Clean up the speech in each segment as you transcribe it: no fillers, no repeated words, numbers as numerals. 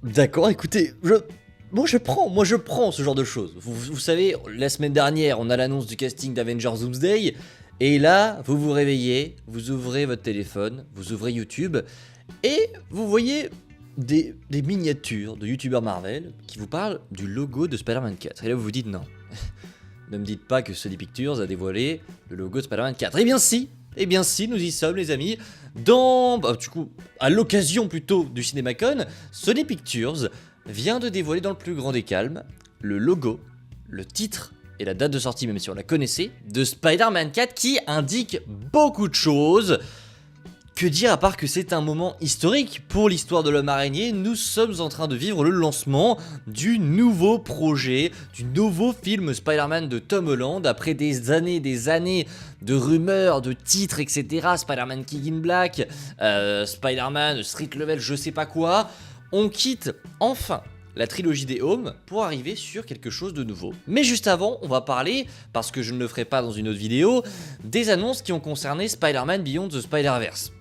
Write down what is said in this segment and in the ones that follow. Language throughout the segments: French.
D'accord, écoutez, moi je prends ce genre de choses. Vous savez, la semaine dernière, on a l'annonce du casting d'Avengers Doomsday, et là, vous vous réveillez, vous ouvrez votre téléphone, vous ouvrez YouTube, et vous voyez des miniatures de youtubeurs Marvel qui vous parlent du logo de Spider-Man 4. Et là, vous vous dites non. Ne me dites pas que Sony Pictures a dévoilé le logo de Spider-Man 4. Eh bien si, nous y sommes les amis. À l'occasion plutôt du CinemaCon, Sony Pictures vient de dévoiler dans le plus grand des calmes le logo, le titre et la date de sortie, même si on la connaissait, de Spider-Man 4 qui indique beaucoup de choses. Que dire à part que c'est un moment historique pour l'histoire de l'homme araignée. Nous sommes en train de vivre le lancement du nouveau projet, du nouveau film Spider-Man de Tom Holland. Après des années de rumeurs, de titres, etc. Spider-Man King in Black, Spider-Man Street Level, je sais pas quoi. On quitte enfin la trilogie des Homes pour arriver sur quelque chose de nouveau. Mais juste avant, on va parler, parce que je ne le ferai pas dans une autre vidéo, des annonces qui ont concerné Spider-Man Beyond the Spider-Verse.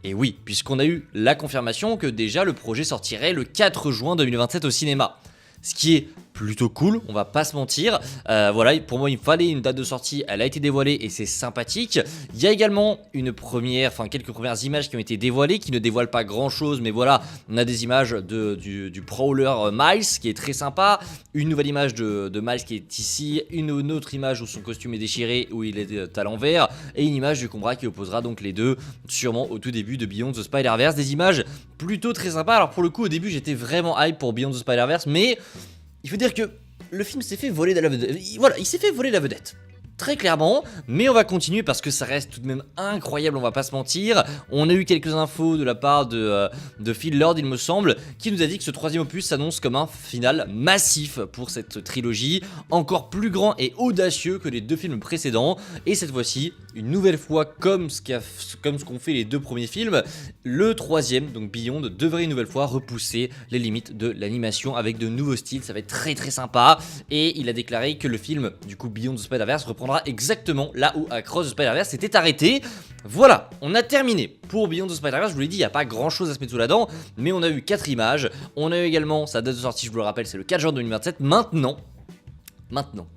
Et oui, puisqu'on a eu la confirmation que déjà le projet sortirait le 4 juin 2027 au cinéma. Ce qui est plutôt cool, on va pas se mentir. Voilà, pour moi il fallait une date de sortie, elle a été dévoilée et c'est sympathique. Il y a également quelques premières images qui ont été dévoilées, qui ne dévoilent pas grand chose, mais voilà, on a des images du Prowler Miles qui est très sympa, une nouvelle image de Miles qui est ici, une autre image où son costume est déchiré, où il est à l'envers, et une image du Combra qui opposera donc les deux, sûrement au tout début de Beyond the Spider-Verse. Des images plutôt très sympas. Alors pour le coup, au début j'étais vraiment hype pour Beyond the Spider-Verse, mais il faut dire que le film s'est fait voler de la vedette. Voilà, il s'est fait voler la vedette. Très clairement, mais on va continuer parce que ça reste tout de même incroyable, on va pas se mentir. On a eu quelques infos de la part de Phil Lord, il me semble, qui nous a dit que ce troisième opus s'annonce comme un final massif pour cette trilogie, encore plus grand et audacieux que les deux films précédents, et cette fois-ci, une nouvelle fois comme ce qu'ont fait les deux premiers films, le troisième, donc Beyond, devrait une nouvelle fois repousser les limites de l'animation avec de nouveaux styles. Ça va être très très sympa, et il a déclaré que le film, du coup Beyond the Spider-Verse, reprendra exactement là où Across the Spider-Verse s'était arrêté. Voilà, on a terminé pour Beyond the Spider-Verse. Je vous l'ai dit, il n'y a pas grand chose à se mettre sous la dent, mais on a eu 4 images. On a eu également sa date de sortie, je vous le rappelle, c'est le 4 juin 2027. Maintenant,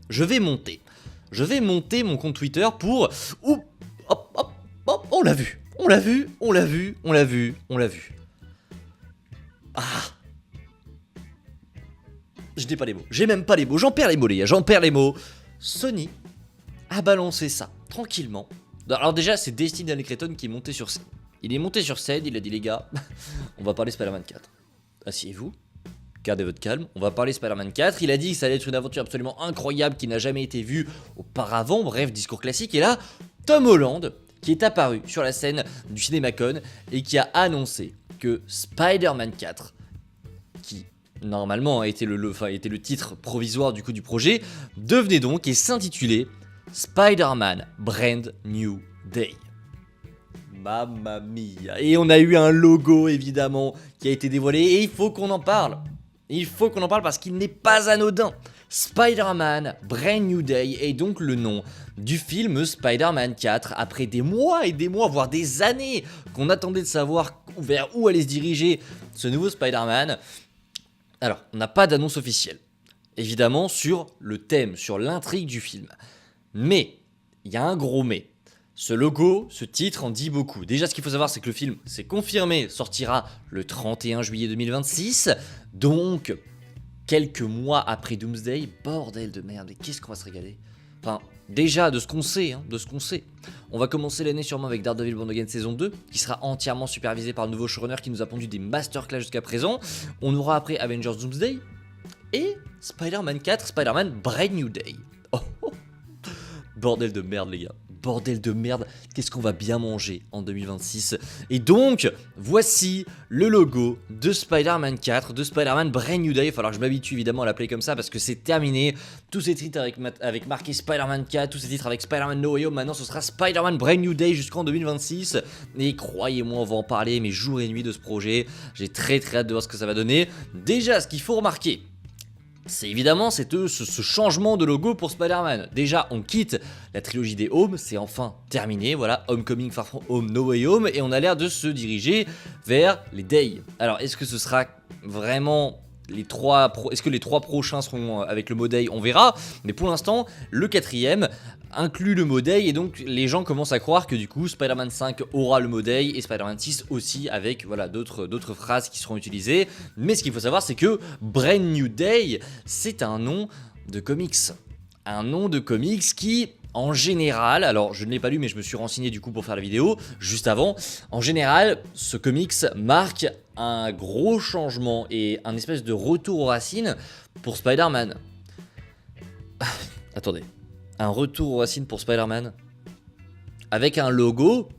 je vais monter mon compte Twitter pour... Hop, on l'a vu. Ah, je n'ai pas les mots, j'ai même pas les mots, j'en perds les mots les gars, Sony a balancé ça, tranquillement. Alors déjà, c'est Destiny Daniel Cretton qui est monté sur scène. Il est monté sur scène, il a dit les gars, on va parler Spider-Man 4. Asseyez-vous, gardez votre calme, on va parler Spider-Man 4. Il a dit que ça allait être une aventure absolument incroyable qui n'a jamais été vue auparavant, bref, discours classique. Et là, Tom Holland, qui est apparu sur la scène du CinemaCon et qui a annoncé que Spider-Man 4, qui normalement a été le titre provisoire du coup du projet, devenait donc et s'intitulait Spider-Man Brand New Day. Mamma mia. Et on a eu un logo évidemment qui a été dévoilé et il faut qu'on en parle. Parce qu'il n'est pas anodin. Spider-Man Brand New Day est donc le nom du film Spider-Man 4. Après des mois et des mois, voire des années qu'on attendait de savoir vers où allait se diriger ce nouveau Spider-Man. Alors, on n'a pas d'annonce officielle, évidemment, sur le thème, sur l'intrigue du film. Mais, il y a un gros mais. Ce logo, ce titre en dit beaucoup. Déjà, ce qu'il faut savoir, c'est que le film, c'est confirmé, sortira le 31 juillet 2026. Donc, quelques mois après Doomsday. Bordel de merde, mais qu'est-ce qu'on va se régaler. Enfin, déjà, de ce qu'on sait. On va commencer l'année sûrement avec Daredevil Born Again saison 2, qui sera entièrement supervisé par le nouveau showrunner qui nous a pondu des masterclass jusqu'à présent. On aura après Avengers Doomsday et Spider-Man 4, Spider-Man Brand New Day. Bordel de merde les gars, qu'est-ce qu'on va bien manger en 2026. Et donc, voici le logo de Spider-Man 4, de Spider-Man Brand New Day. Il va falloir que je m'habitue évidemment à l'appeler comme ça parce que c'est terminé. Tous ces titres avec marqué Spider-Man 4, tous ces titres avec Spider-Man No Way Home, maintenant ce sera Spider-Man Brand New Day jusqu'en 2026. Et croyez-moi, on va en parler mais jour et nuit de ce projet. J'ai très hâte de voir ce que ça va donner. Déjà, ce qu'il faut remarquer, c'est évidemment ce changement de logo pour Spider-Man. Déjà, on quitte la trilogie des Homes, c'est enfin terminé, voilà, Homecoming, Far From Home, No Way Home, et on a l'air de se diriger vers les Day. Alors, est-ce que ce sera vraiment est-ce que les 3 prochains seront avec le Modei, on verra, mais pour l'instant, le 4ème inclut le Modei et donc les gens commencent à croire que du coup Spider-Man 5 aura le Modei et Spider-Man 6 aussi avec voilà d'autres phrases qui seront utilisées. Mais ce qu'il faut savoir, c'est que Brand New Day, c'est un nom de comics. Un nom de comics qui, en général, alors je ne l'ai pas lu mais je me suis renseigné du coup pour faire la vidéo juste avant, en général ce comics marque un gros changement et un espèce de retour aux racines pour Spider-Man. Attendez, un retour aux racines pour Spider-Man avec un logo,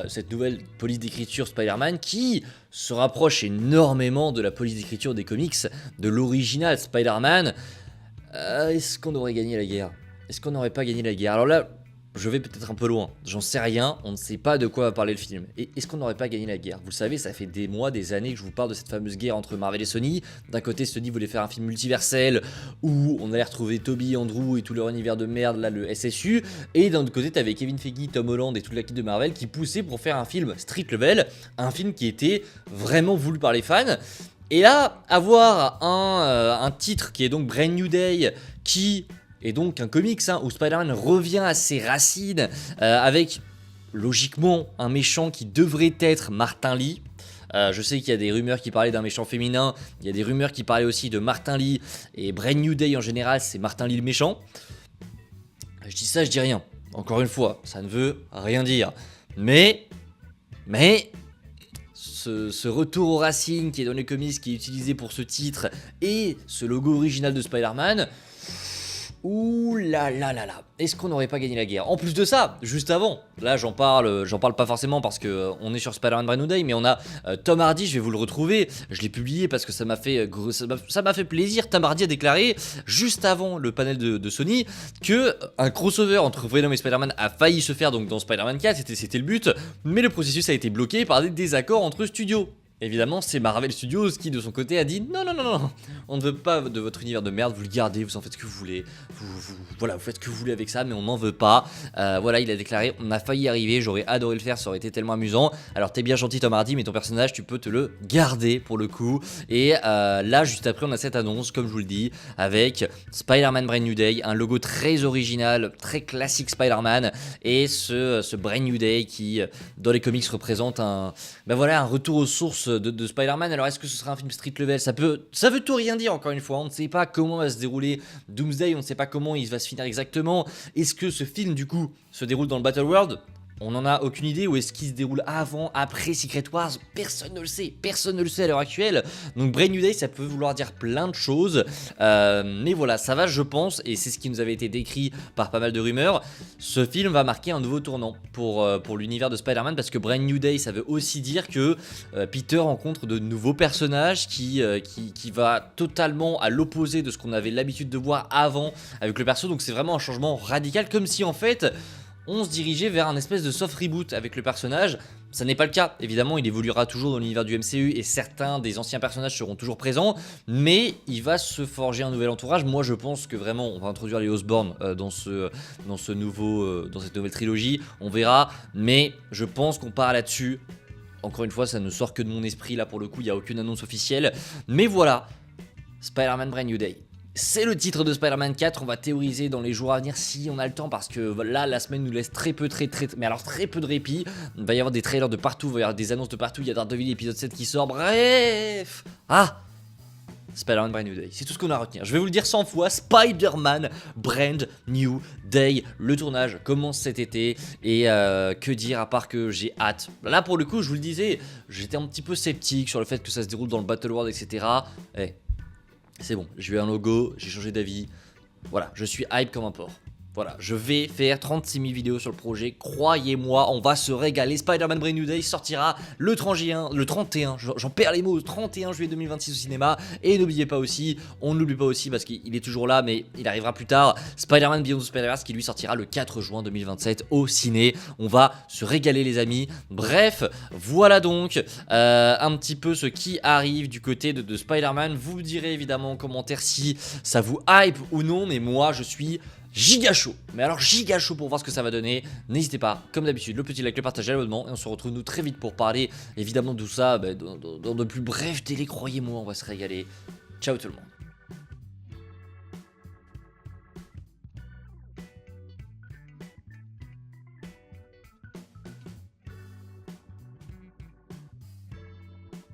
cette nouvelle police d'écriture Spider-Man qui se rapproche énormément de la police d'écriture des comics, de l'original Spider-Man. Est-ce qu'on aurait gagné la guerre? Est-ce qu'on n'aurait pas gagné la guerre? Alors là, je vais peut-être un peu loin, j'en sais rien, on ne sait pas de quoi va parler le film. Et est-ce qu'on n'aurait pas gagné la guerre? Vous le savez, ça fait des mois, des années que je vous parle de cette fameuse guerre entre Marvel et Sony. D'un côté, Sony voulait faire un film multiversel où on allait retrouver Toby, Andrew et tout leur univers de merde, là le SSU. Et d'un autre côté, t'avais Kevin Feige, Tom Holland et toute la clique de Marvel qui poussaient pour faire un film street level, un film qui était vraiment voulu par les fans. Et là, avoir un titre qui est donc Brand New Day, qui est donc un comics où Spider-Man revient à ses racines avec logiquement un méchant qui devrait être Martin Lee. Je sais qu'il y a des rumeurs qui parlaient d'un méchant féminin, il y a des rumeurs qui parlaient aussi de Martin Lee, et Brand New Day en général c'est Martin Lee le méchant. Je dis ça, je dis rien. Encore une fois, ça ne veut rien dire. Mais ce retour aux racines qui est dans les comics, qui est utilisé pour ce titre, et ce logo original de Spider-Man, ouh là là là là, est-ce qu'on n'aurait pas gagné la guerre? En plus de ça, juste avant, là j'en parle pas forcément parce que on est sur Spider-Man Brand New Day, mais on a Tom Hardy, je vais vous le retrouver, je l'ai publié parce que ça m'a fait plaisir. Tom Hardy a déclaré juste avant le panel de Sony que un crossover entre Venom et Spider-Man a failli se faire donc dans Spider-Man 4, c'était le but, mais le processus a été bloqué par des désaccords entre studios. Évidemment, c'est Marvel Studios qui, de son côté, a dit non, on ne veut pas de votre univers de merde, vous le gardez, vous en faites ce que vous voulez, voilà, vous faites ce que vous voulez avec ça, mais on n'en veut pas. Voilà, il a déclaré, on a failli y arriver, j'aurais adoré le faire, ça aurait été tellement amusant. Alors, t'es bien gentil, Tom Hardy, mais ton personnage, tu peux te le garder pour le coup. Et là, juste après, on a cette annonce, comme je vous le dis, avec Spider-Man Brand New Day, un logo très original, très classique Spider-Man, et ce Brand New Day qui, dans les comics, représente un retour aux sources de Spider-Man. Alors est-ce que ce sera un film street level? Ça veut tout rien dire, encore une fois, on ne sait pas comment va se dérouler Doomsday, on ne sait pas comment il va se finir exactement. Est-ce que ce film du coup se déroule dans le Battle World? On n'en a aucune idée. Ou est-ce qu'il se déroule avant, après Secret Wars? Personne ne le sait à l'heure actuelle. Donc Brand New Day, ça peut vouloir dire plein de choses, mais voilà, ça va, je pense, et c'est ce qui nous avait été décrit par pas mal de rumeurs. Ce film va marquer un nouveau tournant pour l'univers de Spider-Man, parce que Brand New Day, ça veut aussi dire que Peter rencontre de nouveaux personnages qui va totalement à l'opposé de ce qu'on avait l'habitude de voir avant avec le perso. Donc c'est vraiment un changement radical, comme si en fait on se dirigeait vers un espèce de soft reboot avec le personnage. Ça n'est pas le cas, évidemment il évoluera toujours dans l'univers du MCU et certains des anciens personnages seront toujours présents, mais il va se forger un nouvel entourage. Moi je pense que vraiment on va introduire les Osborn dans cette nouvelle trilogie, on verra, mais je pense qu'on part là-dessus. Encore une fois, ça ne sort que de mon esprit, là pour le coup il n'y a aucune annonce officielle, mais voilà, Spider-Man Brand New Day. C'est le titre de Spider-Man 4, on va théoriser dans les jours à venir si on a le temps, parce que là la semaine nous laisse très peu de répit. Il va y avoir des trailers de partout, il va y avoir des annonces de partout, il y a Daredevil épisode 7 qui sort, bref. Spider-Man Brand New Day, c'est tout ce qu'on a à retenir. Je vais vous le dire 100 fois, Spider-Man Brand New Day. Le tournage commence cet été et que dire à part que j'ai hâte. Là pour le coup, je vous le disais, j'étais un petit peu sceptique sur le fait que ça se déroule dans le Battle World, etc. C'est bon, j'ai eu un logo, j'ai changé d'avis. Voilà, je suis hype comme un porc. Voilà, je vais faire 36 000 vidéos sur le projet, croyez-moi, on va se régaler. Spider-Man Brand New Day sortira le 31, j'en perds les mots, le 31 juillet 2026 au cinéma. Et n'oubliez pas aussi, on ne l'oublie pas aussi parce qu'il est toujours là, mais il arrivera plus tard, Spider-Man Beyond the Spider-Verse qui lui sortira le 4 juin 2027 au ciné. On va se régaler les amis. Bref, voilà donc un petit peu ce qui arrive du côté de Spider-Man. Vous me direz évidemment en commentaire si ça vous hype ou non, mais moi je suis giga chaud. Mais alors giga chaud pour voir ce que ça va donner. N'hésitez pas, comme d'habitude, le petit like, le partage et l'abonnement. Et on se retrouve nous très vite pour parler évidemment de tout ça dans de plus brefs délais. Croyez-moi, on va se régaler. Ciao tout le monde.